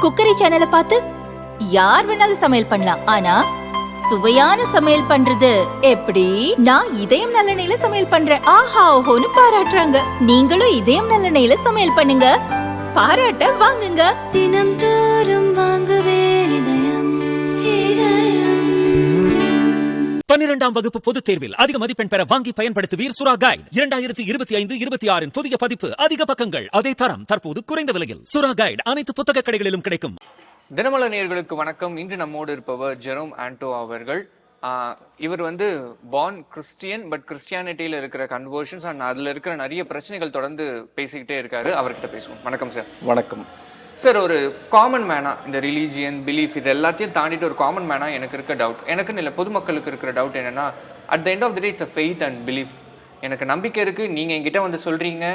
Cookery சேனலை பார்த்து யார் வேணாலும் சமையல் பண்ணலாம். ஆனா சுவையான சமையல் பண்றது எப்படி? நான் இதயம் நல்லெண்ணெயில சமையல் பண்றேன். ஆஹா ஓஹோன்னு பாராட்டுறாங்க. நீங்களும் இதயம் நல்லெண்ணெயில சமையல் பண்ணுங்க, பாராட்ட வாங்குங்க. தினம் தோறும் வாங்குவே இதயம். 12ஆம் வகுப்பு பொதுத் தேர்வில் அதிக மதிப்பெண் பெற வாங்கி பயன்படுத்துவீர் சுறா கைடு 2025-26 புதிய பதிப்பு. அதிக பக்கங்கள், அதே தரம், தற்போது குறைந்த விலையில். சுறா கைடு அனைத்து புத்தக கடைகளிலும் கிடைக்கும். தினமலர் நேயர்களுக்கு வணக்கம். இன்று நம்மோடு இருப்பவர் ஜெரோம் ஆண்டோ அவர்கள். இவர் பார்ன் கிறிஸ்டியன், பட் கிறிஸ்டியானிட்டியில இருக்கிற கன்வர்ஷன்ஸ் அண்ட் அதுல இருக்கிற நிறைய பிரச்சனைகள் தொடர்ந்து பேசிக்கிட்டே இருக்காரு. அவர்கிட்ட பேசுவோம். வணக்கம் சார். வணக்கம் சார். ஒரு காமன் மேனா இந்த ரிலீஜியன் பிலீஃப் இது எல்லாத்தையும் தாண்டிட்டு ஒரு காமன் மேனா எனக்கு இருக்க டவுட், எனக்குன்னு இல்லை பொதுமக்களுக்கு இருக்கிற டவுட் என்னன்னா, at the end of the day it's a faith and belief. எனக்கு நம்பிக்கை இருக்குது, நீங்கள் என்கிட்ட சொல்கிறீங்க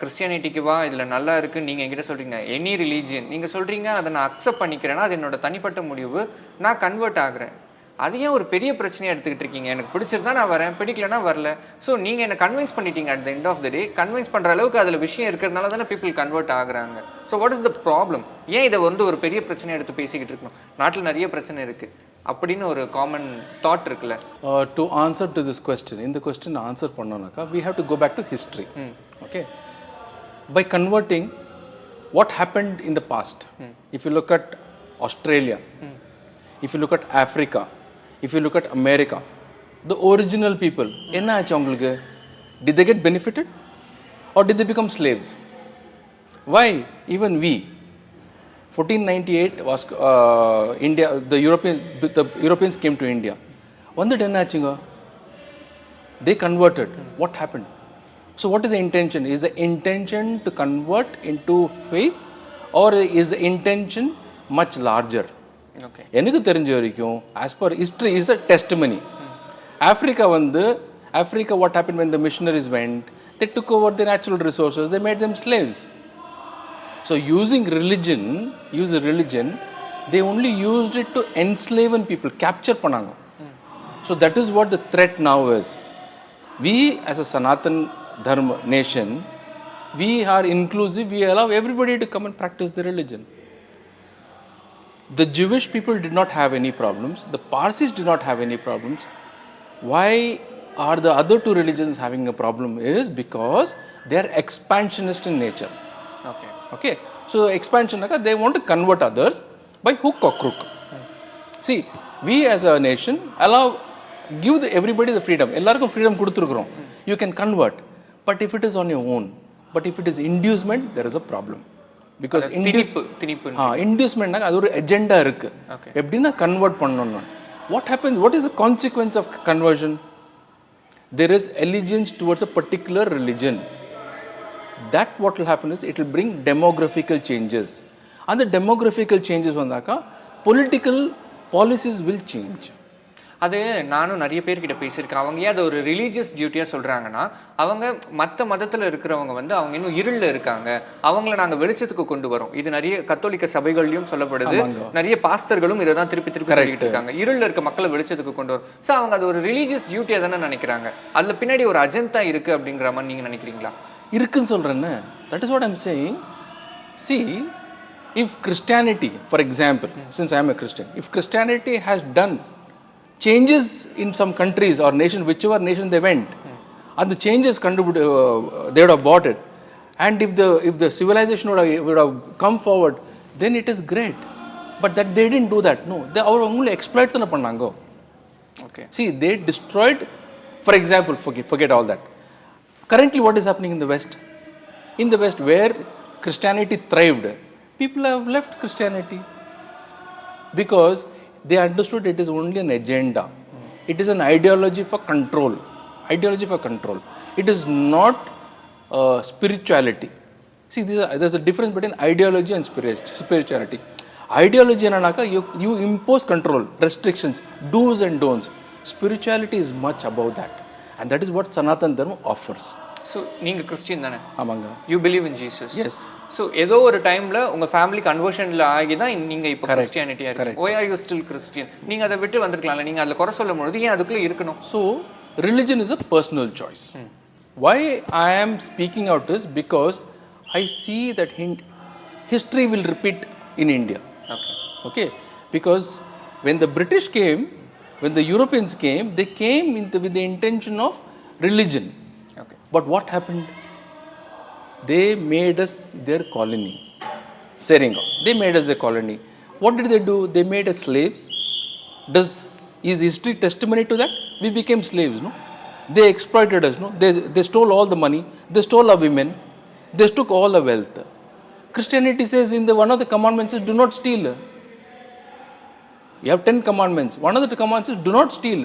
கிறிஸ்டியானிட்டிக்கு வா, இதில் நல்லா இருக்குது, நீங்கள் என்கிட்ட சொல்கிறீங்க எனி ரிலீஜியன் நீங்கள் சொல்கிறீங்க, அதை நான் அக்செப்ட் பண்ணிக்கிறேன்னா அது என்னோட தனிப்பட்ட முடிவு, நான் கன்வெர்ட் ஆகுறேன். அது ஏன் ஒரு பெரிய பிரச்சனையாக எடுத்துக்கிட்டு இருக்கீங்க? எனக்கு பிடிச்சிருந்தா நான் வரேன், பிடிக்கலன்னா வரல. ஸோ நீங்கள் என்னை கன்வின்ஸ் பண்ணிட்டீங்க. At the end of the day convince பண்ணுற அளவுக்கு அதில் விஷயம் இருக்கிறதுனால தானே பீப்புள் கன்வெர்ட் ஆகுறாங்க. So what is the problem? ஏன் இதை ஒரு பெரிய பிரச்சனையை எடுத்து பேசிக்கிட்டு இருக்கணும்? நாட்டில் நிறைய பிரச்சனை இருக்குது அப்படின்னு ஒரு காமன் தாட் இருக்குல்ல. To answer to this question, இந்த கொஸ்டின் ஆன்சர் பண்ணோம்னாக்கா we have to go back to history. Okay, by converting, what happened in the past? If you look at Australia, if you look at Africa, if you look at America, the original people, என்ன ஆச்சு அவங்களுக்கு? Did they get benefited or did they become slaves? Why? Even we, 1498 was India, the Europeans came to India. வந்துட்டு என்ன ஆச்சுங்க? They converted. What happened? So what is the intention? Is the intention to convert into faith or is the intention much larger? Okay. எனக்கு தெரிஞ்ச வரைக்கும் as per history is a testimony. Africa what happened when the missionaries went? They took over the natural resources, they made them slaves. So using religion, they only used it to enslave people, capture பண்ணாங்க. So that is what the threat now is. We as a Sanatan Dharma nation, we are inclusive, we allow everybody to come and practice the religion. The Jewish people did not have any problems, the Parsis did not have any problems. Why are the other two religions having a problem? Is because they are expansionist in nature. Okay, so expansion, they want to convert others by hook or crook. See, we as a nation give everybody the freedom. எல்லாருக்கும் freedom கொடுத்துருக்குறோம். You can convert, but if it is on your own, but if it is inducement, there is a problem. Because inducement அது ஒரு agenda இருக்கு. எப்படின்னா convert பண்ணணும். What happens? What is the consequence of conversion? There is allegiance towards a particular religion. That what will happen is it will bring demographical changes. And the demographical changes வந்தாக்கா political policies will change. அது நானும் நிறைய பேர்கிட்ட பேசியிருக்கேன். அவங்க ஏன் அதை ஒரு ரிலீஜியஸ் டியூட்டியாக சொல்கிறாங்கன்னா, அவங்க மற்ற மதத்தில் இருக்கிறவங்க அவங்க இன்னும் இருளில் இருக்காங்க, அவங்கள நாங்கள் வெளிச்சத்துக்கு கொண்டு வரோம். இது நிறைய கத்தோலிக்க சபைகள்லையும் சொல்லப்படுது, நிறைய பாஸ்தர்களும் இதை தான் திருப்பி சொல்லிட்டு இருக்காங்க, இருளில் இருக்க மக்களை வெளிச்சத்துக்கு கொண்டு வரும். ஸோ அவங்க அது ஒரு ரிலீஜியஸ் டியூட்டியாக தானே நினைக்கிறாங்க. அதில் பின்னாடி ஒரு அஜெண்டா இருக்குது அப்படிங்கிற மாதிரி நீங்கள் நினைக்கிறீங்களா? இருக்குன்னு சொல்கிறேன்னு. That is what I'm saying. See, if Christianity, for example, since I am a Christian, if Christianity has done changes in some countries or nation, whichever nation they went, and the changes they would have bought it, and if the civilization would have come forward, then it is great. But that they didn't do that. No, they only exploit thana pannanga. Okay. See, they destroyed, for example, forget all that. Currently what is happening in the West? In the West, where Christianity thrived, people have left Christianity because they understood it is only an agenda. It is an ideology for control. It is not spirituality. See, there's a difference between ideology and spirituality. Ideology enanaka you impose control, restrictions, do's and don'ts. Spirituality is much above that, and that is what Sanatan Dharma offers. So நீங்கள் Christian தானே? ஆமாங்க. You believe in Jesus? Yes. So ஏதோ ஒரு டைமில் உங்கள் family கன்வர்ஷனில் ஆகி தான் நீங்கள் இப்போ கிறிஸ்டியானிட்டியாக இருக்கு. Why are you still Christian? நீங்கள் அதை விட்டு வந்திருக்கலாம்ல, நீங்கள் அதில் குறை சொல்லும் பொழுது ஏன் அதுக்குள்ளே இருக்கணும்? So religion is a personal choice. Why I am speaking out is because I see that history will repeat in India. Okay Okay, because when the British came, when the Europeans came, they came with the intention of religion. Okay But what happened? They made us their colony. Seringa. They made us their colony. What did they do? They made us slaves. Is history testimony to that? We became slaves, no? They exploited us, no? They stole all the money. They stole our women. They took all the wealth. Christianity says in one of the commandments is do not steal. You have 10 commandments. One of the commandments is do not steal.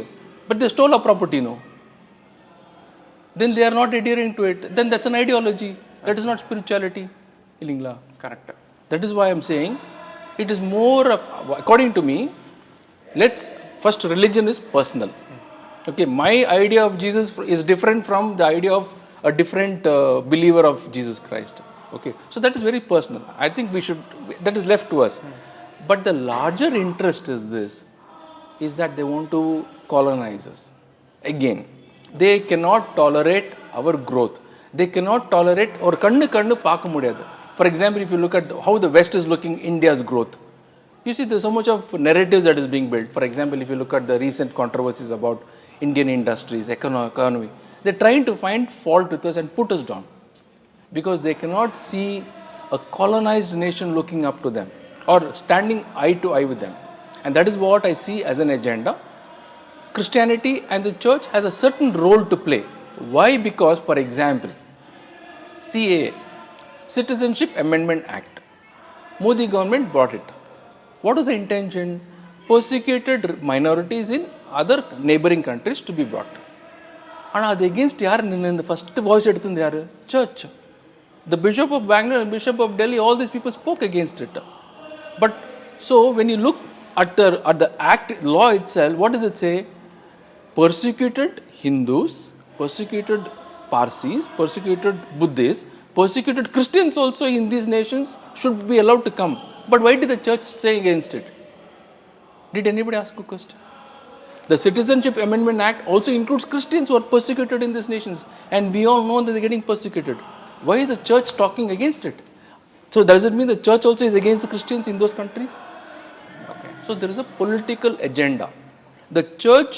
But they stole our property, no? Then they are not adhering to it. Then that's an ideology. That is not spirituality. Illingla. Correct That is why I'm saying it is more of, according to me, first religion is personal. Okay, my idea of Jesus is different from the idea of a different believer of Jesus Christ. Okay, so that is very personal. I think that is left to us. But the larger interest is that they want to colonize us. Again, they cannot tolerate our growth. They cannot tolerate or kannu paaka mudiyadu. For example, if you look at how the West is looking India's growth, you see there's so much of narratives that is being built. For example, if you look at the recent controversies about Indian industries, economy, they're trying to find fault with us and put us down because they cannot see a colonized nation looking up to them or standing eye to eye with them. And that is what I see as an agenda. Christianity and the church has a certain role to play. Why? Because, for example, CAA, Citizenship Amendment Act. Modi government brought it. What was the intention? Persecuted minorities in other neighboring countries to be brought. And அது against யார் நின்று first voice எடுத்தது யாரு? Church. The Bishop of Bangalore and Bishop of Delhi, all these people spoke against it. But so when you look at the act law itself, what does it say? Persecuted Hindus, persecuted Parsis, persecuted Buddhists, persecuted Christians also in these nations should be allowed to come. But why did the church say against it? Did anybody ask a question? The Citizenship Amendment Act also includes Christians who are persecuted in these nations. And we all know that they're getting persecuted. Why is the church talking against it? So does it mean the church also is against the Christians in those countries? Okay So there is a political agenda. The church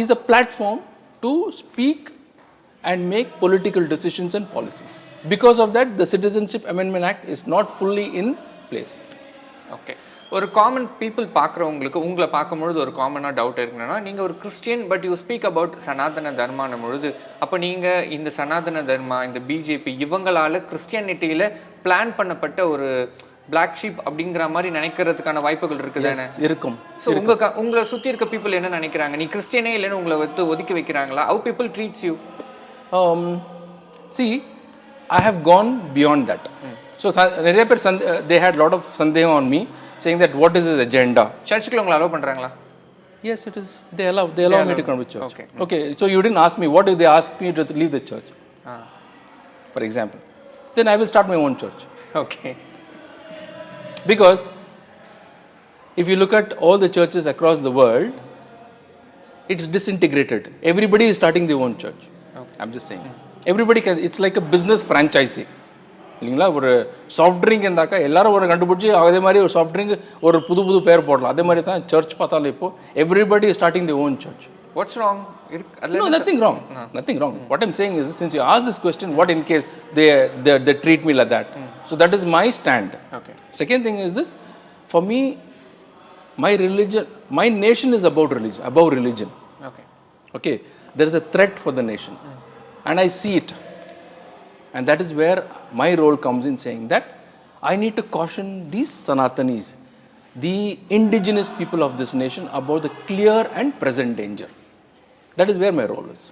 is a platform to speak and make political decisions and policies. Because of that, the Citizenship Amendment Act is not fully in place. Okay ஒரு common people பார்க்குறவங்களுக்கு உங்களை பார்க்கும்பொழுது ஒரு காமனாக doubt இருக்குன்னா நீங்கள் ஒரு Christian but you speak about Sanatana தர்மானும் பொழுது அப்போ நீங்கள் இந்த சனாதன தர்மா இந்த பிஜேபி இவங்களால் கிறிஸ்டியானிட்டியில் பிளான் பண்ணப்பட்ட ஒரு பிளாக் ஷீப் அப்படிங்கிற மாதிரி நினைக்கிறதுக்கான வாய்ப்புகள் இருக்குதானே? இருக்கும். ஸோ உங்களை சுற்றி இருக்க பீப்புள் என்ன நினைக்கிறாங்க? நீ கிறிஸ்டியனே இல்லைன்னு உங்களை ஒதுக்கி வைக்கிறாங்களா? How people treats you? See, I have gone beyond that. So நிறைய பேர் they had lot of sandeham on me saying that what is his agenda. சர்ச்சுக்குள்ள உங்களை அலோவ் பண்ணுறாங்களா? Yes, it is. They allow me to come to church. Okay. Okay, so you didn't ask me what if they ask me to leave the church, for example. Then I will start my own church. Okay Because if you look at all the churches across the world, it's disintegrated. Everybody is starting their own church. Okay. I'm just saying. Everybody can, it's like a business franchising. இல்லைங்களா? ஒரு soft drink இருந்தாக்கா எல்லாரும் ஒரு கண்டுபிடிச்சி அதே மாதிரி ஒரு soft drink ஒரு புது பேர் போடலாம். அதே மாதிரி தான் சர்ச் பார்த்தாலும் இப்போ everybody is starting the own church. What's wrong? No, nothing wrong. Nothing wrong. What I'm saying is, since you asked this question, what in case they treat me like that? So that is my stand. Okay. Second thing is this, for me, my religion, my nation is above religion. Okay Okay, there is a threat for the nation, and I see it, and that is where my role comes in, saying that I need to caution these Sanatanis, the indigenous people of this nation, about the clear and present danger. That is where my role is.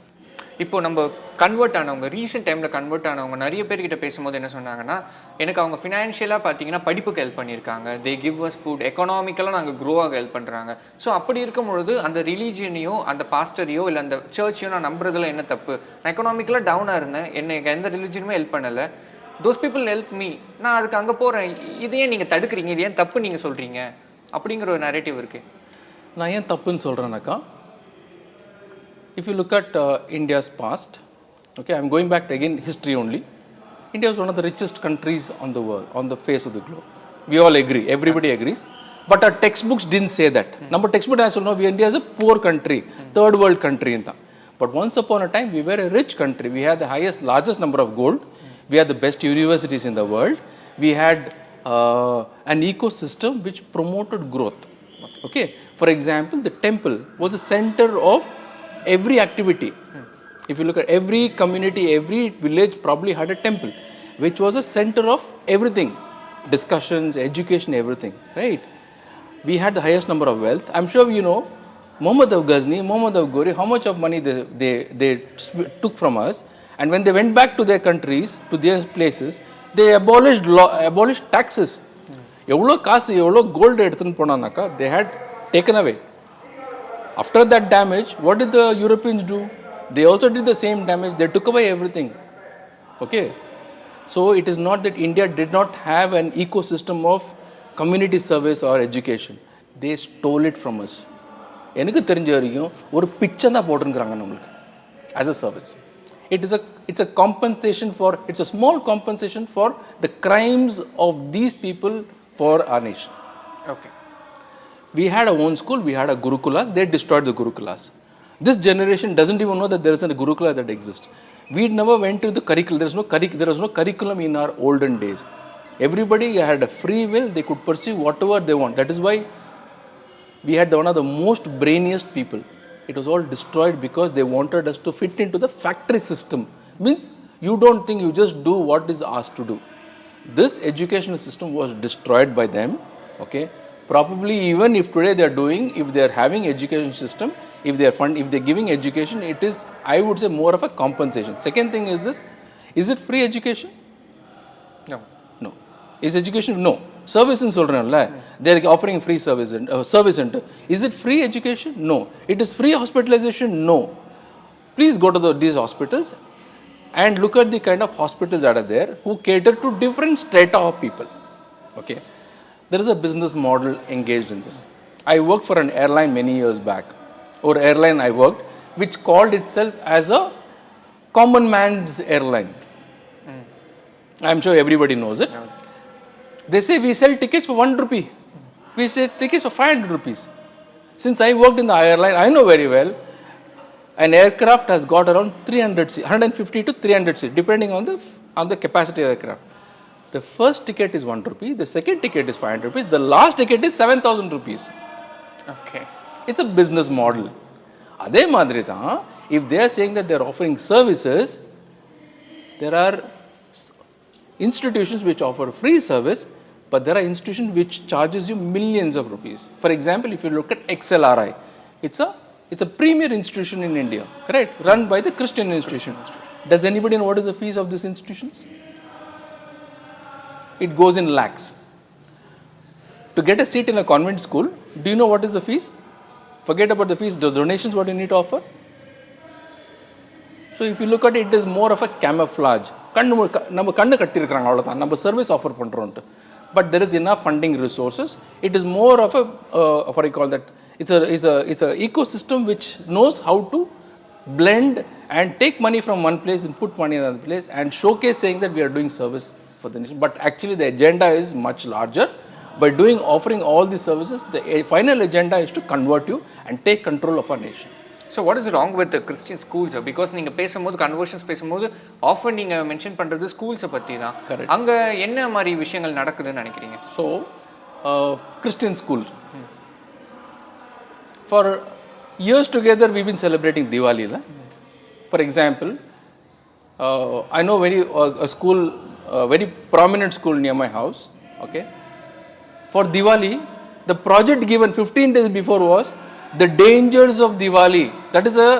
இப்போ நம்ம convert ஆனவங்க recent டைமில் convert ஆனவங்க நிறைய பேர்கிட்ட பேசும்போது என்ன சொன்னாங்கன்னா, எனக்கு அவங்க ஃபினான்ஷியலாக பார்த்தீங்கன்னா படிப்புக்கு ஹெல்ப் பண்ணியிருக்காங்க, தே கிவ் அஸ் ஃபுட், எக்கனாமிக்கலாக நாங்கள் க்ரோ ஆக ஹெல்ப் பண்ணுறாங்க. ஸோ அப்படி இருக்கும்பொழுது அந்த ரிலீஜியனையோ அந்த பாஸ்டரையோ இல்லை அந்த சர்ச்சையோ நான் நம்புறதுல என்ன தப்பு? நான் எக்கனாமிக்கலாக டவுனாக இருந்தேன், எனக்கு எந்த ரிலீஜனுமே ஹெல்ப் பண்ணலை, தோஸ் பீப்புள் ஹெல்ப் மீ, நான் அதுக்கு அங்கே போகிறேன், இதையே நீங்கள் தடுக்கிறீங்க, இது ஏன் தப்பு நீங்கள் சொல்கிறீங்க அப்படிங்கிற ஒரு நரேட்டிவ் இருக்குது. நான் ஏன் தப்புன்னு சொல்கிறேன்னாக்கா, if you look at India's past, okay, I'm going back to again history only. India was one of the richest countries on the world, on the face of the globe. We all agree. Everybody agrees. But our textbooks didn't say that. Number textbook as well, India is a poor country, third world country. But once upon a time, we were a rich country. We had the largest number of gold. We had the best universities in the world. We had an ecosystem which promoted growth. Okay. For example, the temple was the center of every activity. If you look at every community, every village probably had a temple, which was a center of everything. Discussions, education, everything, right? We had the highest number of wealth. I'm sure you know Muhammad of Ghazni, Muhammad of Ghori, how much of money they took from us. And when they went back to their countries, to their places, they abolished taxes. எவ்வளோ காசு எவ்வளோ gold எடுத்துன்னு போனானாக்கா they had taken away. After that damage, what did the Europeans do? They also did the same damage. They took away everything. Okay. So it is not that India did not have an ecosystem of community service or education. They stole it from us. எனக்கு தெரிஞ்ச வரைக்கும் ஒரு பிச்சை தான் போட்டுருக்குறாங்க நம்மளுக்கு as a service. It's a compensation for, it's a small compensation for the crimes of these people for our nation. Okay. We had our own school, we had a Gurukulas, they destroyed the Gurukulas. This generation doesn't even know that there is a Gurukula that exists. We never went to the curriculum. There was no curriculum in our olden days. Everybody had a free will. They could pursue whatever they want. That is why we had one of the most brainiest people. It was all destroyed because they wanted us to fit into the factory system. Means you don't think, you just do what is asked to do. This educational system was destroyed by them. Okay. Probably even if today they are doing, if they are having education system, if they are giving education, it is, I would say, more of a compensation. Second thing is this: is it free education? No. No. Is education? No. Service in solranalla, they are offering free service center. Is it free education? No. It is free hospitalization? No. Please go to these hospitals and look at the kind of hospitals that are there who cater to different strata of people. Okay. There is a business model engaged in this. I worked for an airline many years back, or airline I worked, which called itself as a common man's airline. I'm sure everybody knows it. They say we sell tickets for 1 rupee. We sell tickets for 500 rupees. Since I worked in the airline, I know very well, an aircraft has got around 300 seats, 150 to 300 seats, depending on the capacity of the aircraft. The first ticket is 1 rupee, the second ticket is 500 rupees, the last ticket is 7,000 rupees. Okay. It's a business model. Adhe madri tha, if they are saying that they are offering services, there are institutions which offer free service, but there are institutions which charges you millions of rupees. For example, if you look at XLRI, it's a premier institution in India, correct? Run by the Christian institution. Does anybody know what is the fees of these institutions? It goes in lakhs. To get a seat in a convent school, do you know what is the fees? Forget about the fees, the donations, what you need to offer. So if you look at it, it is more of a camouflage. நம்ம கண்ணு கட்டியிருக்கிறாங்க அவ்வளோதான், நம்ம service offer பண்ணுறோன்ட்டு. But there is enough funding resources. It is more of a, what I call that, it's a ecosystem which knows how to blend and take money from one place and put money in another place and showcase saying that we are doing service for the nation. But actually the agenda is much larger. By offering all these services, the final agenda is to convert you and take control of our nation. So what is wrong with the Christian schools? Because நீங்க பேசும்போது conversions பேசும்போது often நீங்க mention பண்றது schools பத்தி தான். அங்க என்ன மாதிரி விஷயங்கள் நடக்குதுன்னு நினைக்கிறீங்க? So Christian school. For years together we've been celebrating Diwali. For example, I know a school, very prominent school near my house. Okay. For Diwali, the project given 15 days before was the dangers of Diwali. That is a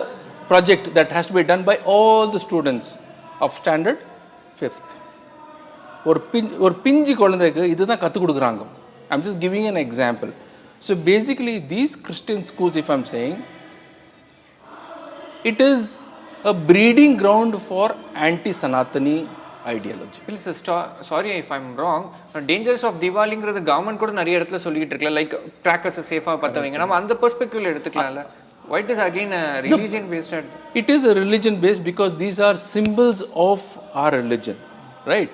project that has to be done by all the students of standard 5th. ஒரு பிஞ்சி குழந்தைக்கு இதுதான் கற்றுக் கொடுக்குறாங்க. I'm just giving an example. So basically these Christian schools, if I'm saying, it is a breeding ground for anti-Sanatani ideology. Sorry if I'm wrong. Dangers of Diwaliங்கிறது government கூட நிறைய இடத்துல சொல்லிட்டு இருக்கல, லைக் ட்ராக்கர்ஸ் சேஃபா பத்தவங்க. நம்ம அந்த பெர்ஸ்பெக்டிவ்ல எடுத்துக்கலாம்ல. Why it is again a religion based? It is a religion based because these are symbols of our religion, right?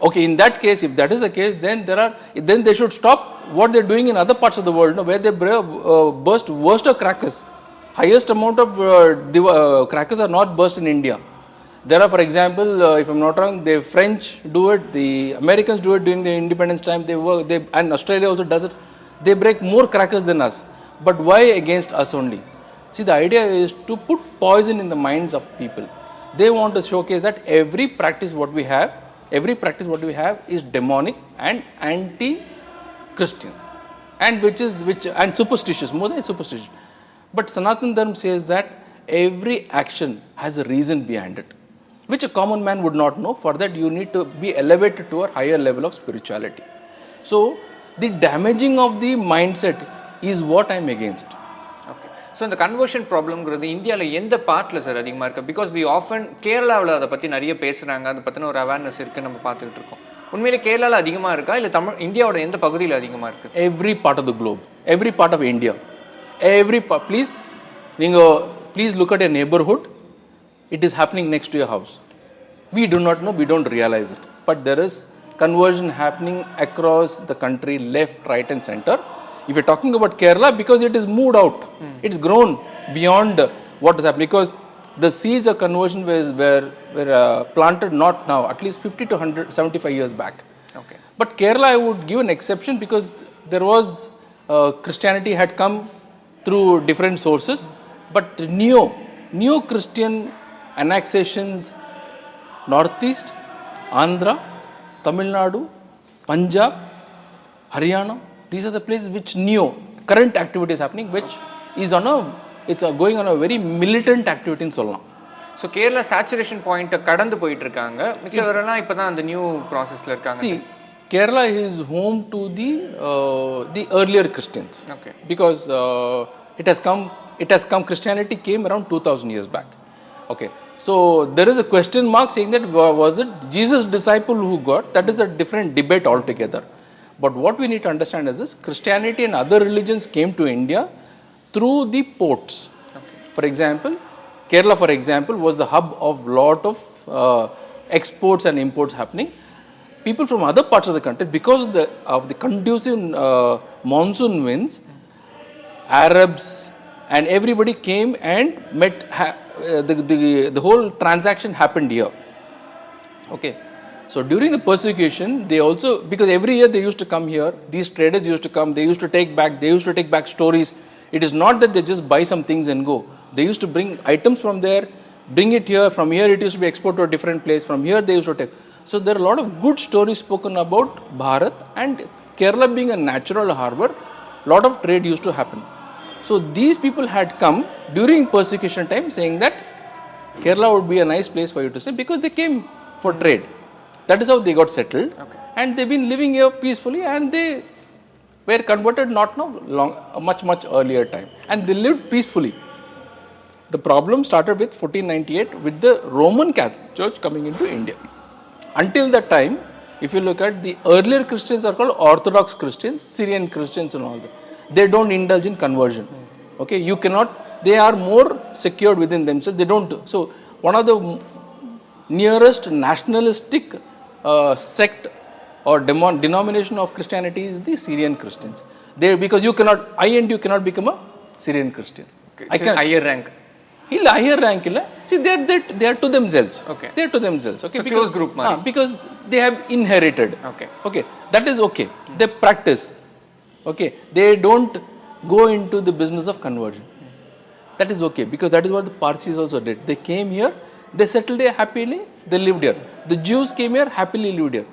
Okay, in that case, if that is the case, then they should stop what they're doing in other parts of the world, where they burst worst of crackers. Highest amount of crackers are not burst in India. There are, for example, if I'm not wrong, the French do it, the Americans do it during the independence time. And Australia also does it. They break more crackers than us. But why against us only? See, the idea is to put poison in the minds of people. They want to showcase that every practice what we have is demonic and anti-Christian, and and superstitious, more than superstitious. But Sanatana Dharma says that every action has a reason behind it, which a common man would not know. For that, you need to be elevated to a higher level of spirituality. So, the damaging of the mindset is what I'm against. Okay. So, இந்த conversion ப்ராப்ளம்ங்கிறது இந்தியாவில் எந்த பார்ட்டில் sir அதிகமாக இருக்குது? Because we often கேரளாவில் அதை பற்றி நிறைய பேசுகிறாங்க, அதை பற்றின ஒரு அவேர்னஸ் இருக்குது, நம்ம பார்த்துக்கிட்டு இருக்கோம். உண்மையிலே கேரளாவில் அதிகமாக இருக்கா, இல்லை இந்தியாவோட எந்த பகுதியில் அதிகமாக இருக்குது? Every part of the globe, every part of India, please look at a neighborhood. It is happening next to your house. We do not know, we don't realize it. But there is conversion happening across the country, left, right and center. If you're talking about Kerala, because it is moved out, it's grown beyond what is happening. Because the seeds of conversion were planted not now, at least 50 to 175 years back. Okay. But Kerala, I would give an exception because there was Christianity had come through different sources. But new Christian annexations, Northeast, Andhra, Tamil Nadu, Punjab, Haryana, these are the places which current activity is happening, which is going on a very militant activity in Solam. So Kerala saturation பாயிண்ட்டை கடந்து போயிட்டு இருக்காங்க, மிச்சவரெல்லாம் இப்போ தான் அந்த new ப்ராசஸில் இருக்காங்க. See, Kerala is home to the earlier Christians. Okay. Because it has come, Christianity came around 2000 years back. Okay. So there is a question mark saying that was it Jesus' disciple who got? That is a different debate altogether. But what we need to understand is this: Christianity and other religions came to India through the ports. Okay. For example, Kerala, for example, was the hub of lot of exports and imports happening. People from other parts of the country, because of the conducive monsoon winds, Arabs and everybody came and met. The whole transaction happened here. Okay. So during the persecution, they also, because every year they used to come here, these traders used to come, they used to take back stories. It is not that they just buy some things and go. They used to bring items from there, bring it here, from here it used to be exported to a different place, from here they used to take. So there are a lot of good stories spoken about Bharat, and Kerala being a natural harbor, lot of trade used to happen. So these people had come during persecution time saying that Kerala would be a nice place for you to stay, because they came for trade. That is how they got settled. Okay. And they've been living here peacefully, and they were converted not now, much earlier time, and they lived peacefully. The problem started with 1498 with the Roman Catholic Church coming into India. Until that time, if you look at the earlier Christians are called Orthodox Christians, Syrian Christians and all that. They don't indulge in conversion. Okay, you cannot, they are more secured within themselves. They don't. So one of the nearest nationalistic sect or denomination of Christianity is the Syrian Christians. Because you cannot become a Syrian Christian. Okay. Higher rank. Higher rank illa. See, they are to themselves. Okay. They are to themselves. Okay. So because, close group money. Because they have inherited. Okay. Okay. That is okay. They practice. Okay. They don't go into the business of conversion. That is okay, because that is what the Parsis also did. They came here, they settled here happily, they lived here. The Jews came here, happily lived here.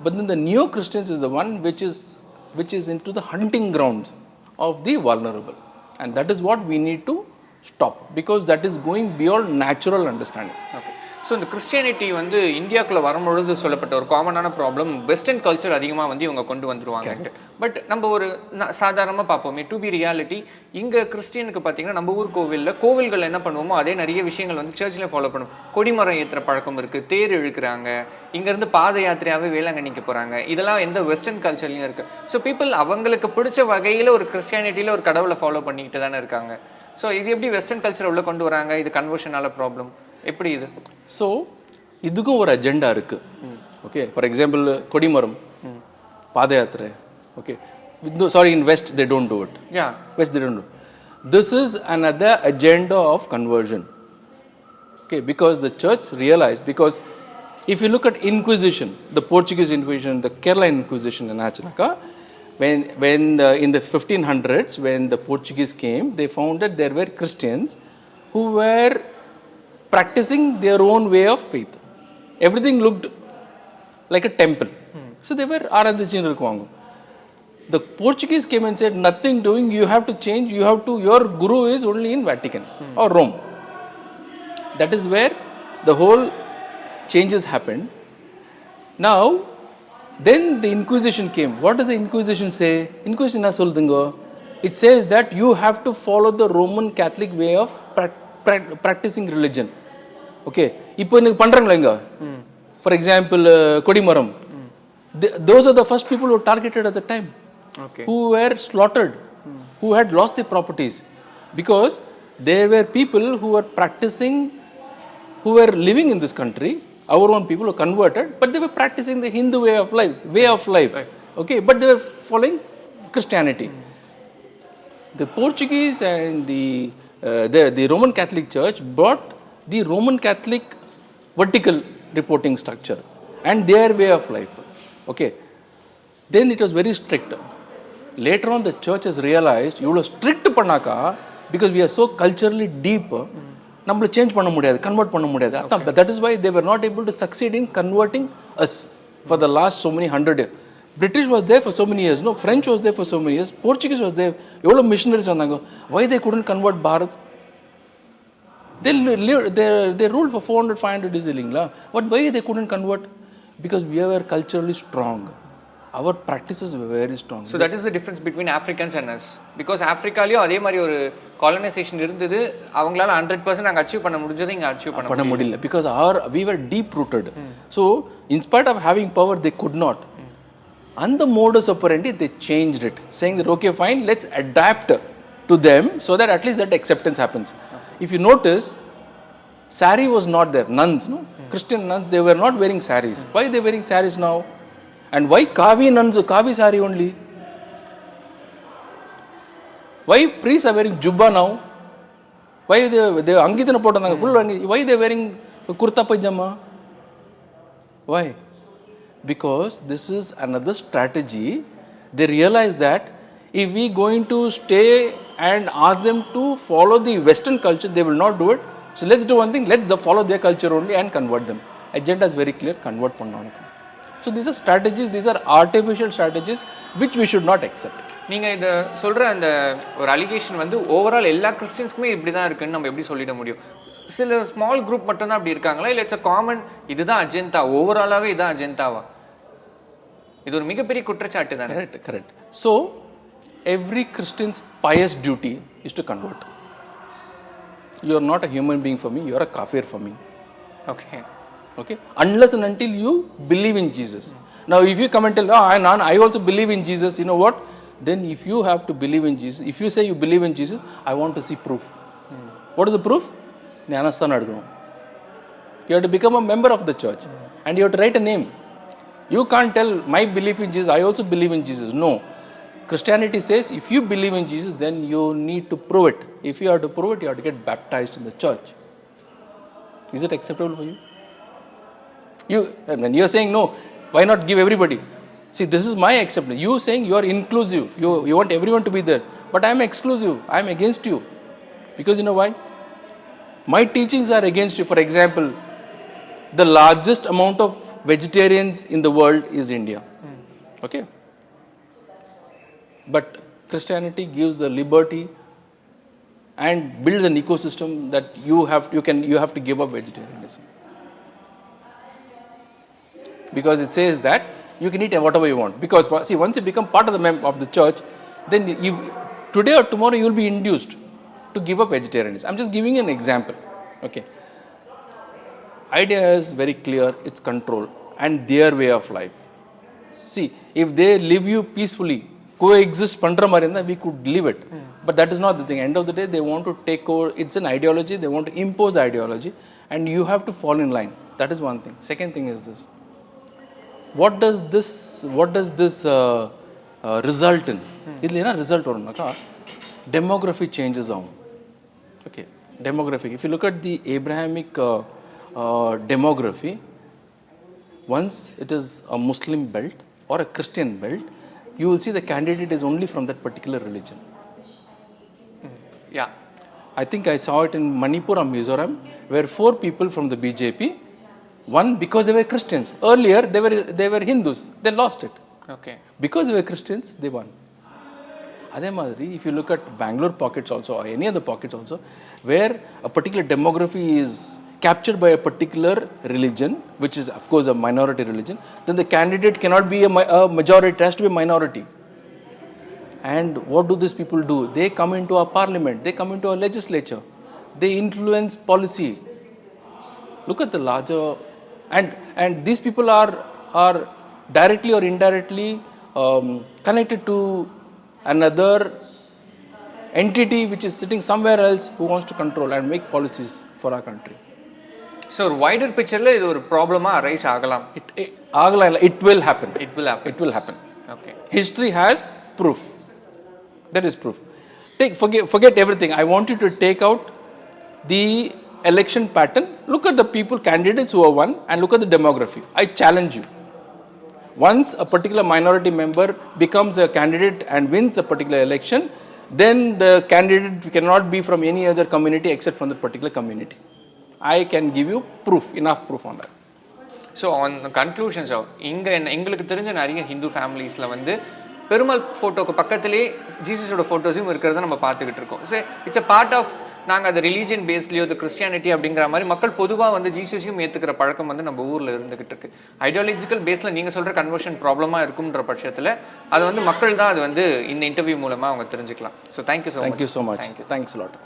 But then the neo Christians is the one which is into the hunting grounds of the vulnerable, and that is what we need to stop, because that is going beyond natural understanding. Okay. So இந்த Christianity வந்து இந்தியாவுக்குள்ளே வரும்பொழுது சொல்லப்பட்ட ஒரு காமனான problem western culture அதிகமாக வந்து இவங்க கொண்டு வந்துருவாங்க. பட் நம்ம ஒரு சாதாரணமாக பார்ப்போமே, டு பி ரியாலிட்டி, இங்கே கிறிஸ்டியனுக்கு பார்த்தீங்கன்னா நம்ம ஊர் கோவில்கள் என்ன பண்ணுவோமோ அதே நிறைய விஷயங்கள் வந்து சர்ச்சில் ஃபாலோ பண்ணுவோம். கொடிமரம் ஏற்றுற பழக்கம் இருக்குது, தேர் இழுக்கிறாங்க, இங்கேருந்து பாத யாத்திரையாகவே வேளாங்கண்ணிக்கு போகிறாங்க. இதெல்லாம் எந்த வெஸ்டர்ன் கல்ச்சர்லையும் இருக்குது. ஸோ பீப்புள் அவங்களுக்கு பிடிச்ச வகையில் ஒரு கிறிஸ்டியானிட்டியில் ஒரு கடவுளை ஃபாலோ பண்ணிக்கிட்டு தானே இருக்காங்க. ஸோ இது எப்படி வெஸ்டர்ன் கல்ச்சர் உள்ள கொண்டு வராங்க? இது கன்வர்ஷனால ப்ராப்ளம் எப்படி இது? ஸோ இதுக்கும் ஒரு அஜெண்டா இருக்குது. Okay, for example, Kodimaram, Padayatra. Okay, no, sorry, in West they don't do it. Yeah. West they don't do it. This is another agenda of conversion. Okay, because the church realized, because if you look at Inquisition, the Portuguese Inquisition, the Kerala Inquisition in Achalaka, in the 1500s, when the Portuguese came, they found that there were Christians who were practicing their own way of faith. Everything looked like a temple. So they were Aradhichin Irukvango. The Portuguese came and said, nothing doing, you have to change, your guru is only in Vatican or Rome. That is where the whole changes happened. Now, then the Inquisition came. What does the Inquisition say? Inquisition na soldungo. It says that you have to follow the Roman Catholic way of practicing religion. Okay. இப்போ எனக்கு பண்றாங்களா இங்க? For example, Kodimaram. Those are the first people who were targeted at the time. Okay. Who were slaughtered, who had lost their properties. Because there were people who were practicing, who were living in this country, our own people who converted, but they were practicing the Hindu way of life. Okay, but they were following Christianity. The Portuguese and the Roman Catholic Church brought the Roman Catholic vertical reporting structure and their way of life. Okay, then it was very strict. Later on, the church has realized, you will strict pannaka, because we are so culturally deep, நம்மள change பண்ண முடியாது, convert பண்ண முடியாது. That is why they were not able to succeed in converting us for the last so many 100 years. British was there for so many years, no, French was there for so many years, Portuguese was there, எவ்வளோ missionaries வந்தாங்க. Why they couldn't convert Bharat? They ruled for 400, 500 years இல்லைங்களா? But why they couldn't convert? Because we were culturally strong. Our practices were very strong. So that is the difference between Africans and us. Because Africaலயும் அதே மாதிரி ஒரு colonization இருந்தது, அவங்களால 100% நாங்க achieve பண்ண முடிஞ்சது இங்க அச்சீவ் பண்ண முடியல. Because we were deep rooted. So in spite of having power, they could not. And the modus operandi, they changed it, saying that okay, fine, let's adapt to them so that at least that acceptance happens. If you notice, sari was not there. Nuns, no, Christian nuns, they were not wearing saris. Why they wearing saris now? And why Kavi nuns, Kavi sari only? Why priests are wearing jubba now? Why they angitana potanga full angi? Why they wearing kurta pajama? Why? Because this is another strategy. They realize that if we going to stay and ask them to follow the Western culture, they will not do it. So let's do one thing, let's follow their culture only and convert them. Agenda is very clear, convert பண்ணணும். So these are strategies, these are artificial strategies which we should not accept. நீங்க இத சொல்ற அந்த ஒரு allegation வந்து overall எல்லா கிறிஸ்டியன்ஸ்க்குமே இப்படி தான் இருக்குன்னு நம்ம எப்படி சொல்லிட முடியும்? சில ஸ்மால் குரூப் மட்டும் தான் அப்படி இருக்காங்களா, இல்லை இட்ஸ் அ காமன் இதுதான் அஜெண்டா, ஓவராலாவே இதான் அஜெண்டாவா? இது ஒரு மிகப்பெரிய குற்றச்சாட்டு தானே. Correct. So every Christian's pious duty is to convert. You are not a human being for me, you are a kafir for me. Okay, unless and until you believe in Jesus. Now if you come and tell, I also believe in Jesus, you know what, then if you have to believe in Jesus, if you say you believe in Jesus, I want to see proof. What is the proof? You have to become a member of the church and you have to write a name. You can't tell my belief in Jesus, I also believe in Jesus. No, Christianity says if you believe in Jesus, then you need to prove it. If you have to prove it, you have to get baptized in the church. Is it acceptable for you? When you are saying no, why not give everybody? See, this is my acceptance. You saying you are inclusive, you want everyone to be there, but I am exclusive, I am against you. Because you know why? My teachings are against you. For example, the largest amount of vegetarians in the world is India. Okay? But Christianity gives the liberty and builds an ecosystem that you have to give up vegetarianism. Because it says that you can eat whatever you want. Because see, once you become part of the church, then today or tomorrow you will be induced to give up vegetarianism. I'm just giving you an example. Okay. Idea is very clear, it's control and their way of life. See, if they live you peacefully, coexist pandra marina, we could live it. But that is not the thing. End of the day, they want to take over. It's an ideology. They want to impose ideology, and you have to fall in line. That is one thing. Second thing is this: what does this result in? இதில் என்ன result வரும்னாக்கா demography changes ஆகும். Okay, demographic. If you look at the Abrahamic demography, once it is a Muslim belt or a Christian belt, you will see the candidate is only from that particular religion. Yeah. I think I saw it in Manipur or Mizoram, where 4 people from the BJP won because they were Christians. Earlier, they were Hindus. They lost it. Okay. Because they were Christians, they won. Adhe madri, if you look at Bangalore pockets also, or any other pockets also, where a particular demography is captured by a particular religion, which is of course a minority religion, then the candidate cannot be a majority, it has to be a minority. And what do these people do? They come into our parliament, they come into our legislature, they influence policy. Look at the larger, and these people are directly or indirectly connected to another entity which is sitting somewhere else who wants to control and make policies for our country. So ஒரு wider pictureல இது ஒரு ப்ராப்ளமா arise ஆகலாம். It will happen. It will happen. It will happen. Okay. History has proof. That is proof. Forget everything. I want you to take out the election pattern. Look at the people, candidates who have won, and look at the demography. I challenge you. Once a particular minority member becomes a candidate and wins a particular election, then the candidate cannot be from any other community except from that particular community. I can give you proof, enough proof on that. So on conclusions எங்களுக்கு தெரிஞ்ச நிறைய ஹிந்து ஃபேமிலிஸில் வந்து பெருமாள் ஃபோட்டோக்கு பக்கத்திலே ஜீசஸோட ஃபோட்டோஸும் இருக்கிறத நம்ம பார்த்துக்கிட்டு இருக்கோம். So it's a part of நாங்கள் அது ரிலீஜியன் பேஸ்லையோ அது கிறிஸ்டியானிட்டி அப்படிங்கிற மாதிரி மக்கள் பொதுவாக வந்து ஜீசஸையும் ஏற்றுக்கிற பழக்கம் வந்து நம்ம ஊரில் இருந்துகிட்டு இருக்கு. ஐடியாலஜிக்கல் பேஸில் நீங்கள் சொல்கிற கன்வர்ஷன் ப்ராப்ளமாக இருக்குன்ற பட்சத்தில் அது வந்து மக்கள் தான் அது வந்து இந்த இன்டர்வியூ மூலமாக அவங்க தெரிஞ்சுக்கலாம். So thank you so much. Thank you so much. Thanks a lot.